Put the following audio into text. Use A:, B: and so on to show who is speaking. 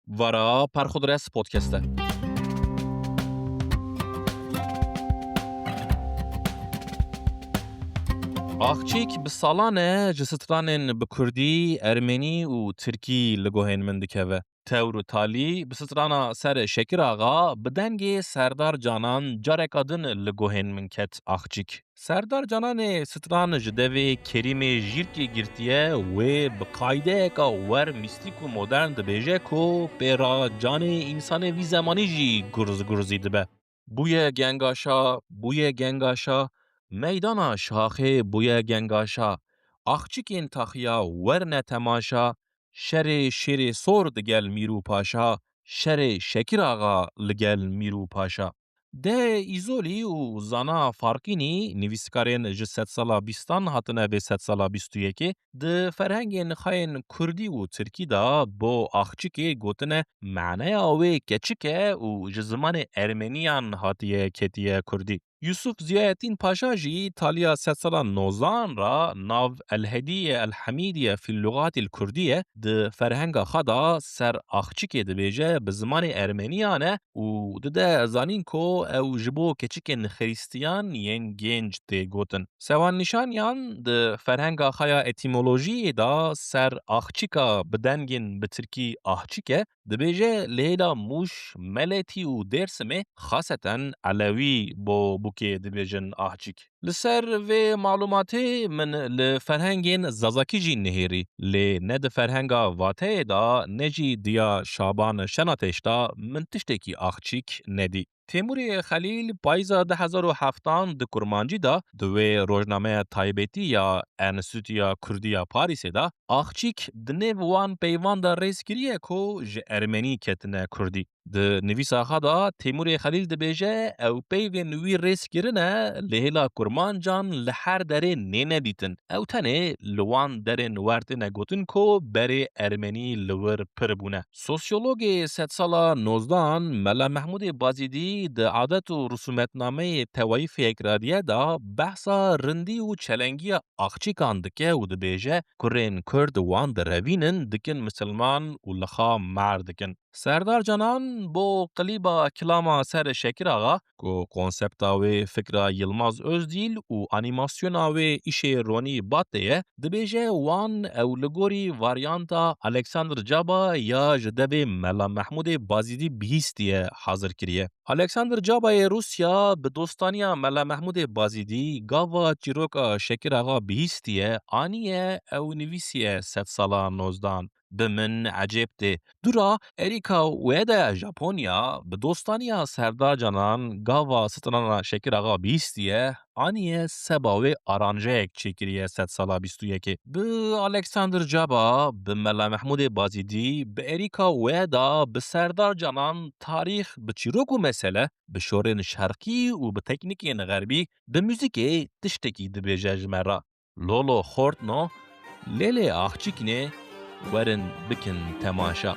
A: Vara Perxudres Podcast'te. Axçîk bi salan e ji stranên bi Kurdî, Ermenî û Tirkî li guhên min dikeve. Tewr û talî bi strana ser Şekir Axa bi dengê Serdar Canan careka din li guhên min ket Axçîk. Serdar Cananê stran ji devê Kerîmê Jîrkê girtiye wê bi qaydeyeka wer mîstîk û modern dibêje ku pêra canê însanê vî zemanî jî gurzî dibe. Bûye gengaşa, bûye gengaşa, meydana şaxê bûye gengaşa, axçikên taxiya werne temaşa, şerê şêrê sor digel Mîr û Paşa, şerê Şekir Axa li gel Mîr û Paşa. Dê Îzolî û Zana Farqînî nivîskarên ji sedsala bîstan hatine vê sedsala bîst û yekê di ferhengên xeyên Kurdî û Tirkî da bo axçikê gotine meneya wê keçik e û ji zimanê Ermeniyan hatiye ketiye Kurdî. Yusuf Ziyaettin Paşa jî taliya sedsala nozdan ra nav Elhedîye Elhemîdiye fil lûgatîl Kurdîye di ferhenga xwe da ser axçikê dibêje bi zimanê Ermeniyan e û dide zanîn ku ew ji bo keçikên xrîstiyan yên gênc tê gotin. Sewanîşaniyan di ferhenga xwe ya etîmolojiyê da ser axçika bi dengên bi Tirkî ahçik e, dibêje lêla Mûş, Meletî û Dêrsimê xaseten Elewî bo bûkê dibêjin ahçik. Li ser vê malûmatê min li ferhengên Zazakî jî nihêrî, lê ne di ferhenga Wateyê da ne jî diya Şaban Şenatêş da min tiştekî ahçik nedî. Têmurê Xelîl payîza 2007 di Kurmancî da di wê rojnameya taybetî ya Enstitûya Kurdî ya Parîsê da axçîk di nêv wan peyvan da rêz kiriye ku ji Ermenî ketine Kurdî. Di nivîsa xwe da Têmurê Xelîl dibêje ew peyvên wî rêzkirine li hêla kurmancan li her derê nêne dîtin. Ew tenê li wan derên wer têne gotin ku berê Ermenî li wir pir bûne. Sosyologê sedsala nozdan Mela Mehmûdê Bazîdî di adet û rusûmetnameyê Tewayî Fêkradiye da behsa rindî û çelengiya axçîkan dike û dibêje kurên Kurd wan direvînin dikin misilman û li xwe mer dikin. Serdar Canan bo qilîba kilama ser Şekir Axa ku konsepta wê fikra Yılmaz Özdil û anîmasyona wê îşê Ronî Batê ye, dibêje wan ew li gorî varyanta Alexander Caba ya ji devê Mela Mehmûdê Bazîdî bihîstiye hazir kiriye. Alexander Cabayê Rûsya bi dostaniya Mela Mehmûdê Bazîdî gava çîroka Şekir Axa bihîstiye aniye ew nivîsiye sedsala nozdan. Bi min ecêb tê. Dûra êrîka wê de Japonya bi dostaniya Serdar Canan gava strana Şekir Axa bihîstiye aniye seba wê aranjeyek çêkiriye sedsala bîst û yekê. Bi Alexander Caba bi Mela Mehmûdê Bazîdî bi êrîka wê da bi Serdar Canan tarîx bi çîrok û mesele, bi şorên şerqî û bi teknîkên xerbî, bi mûzîkê tiştekî dibêje ji me re. Lolo xort no, lêlê axçîkînê werin bikin temaşa.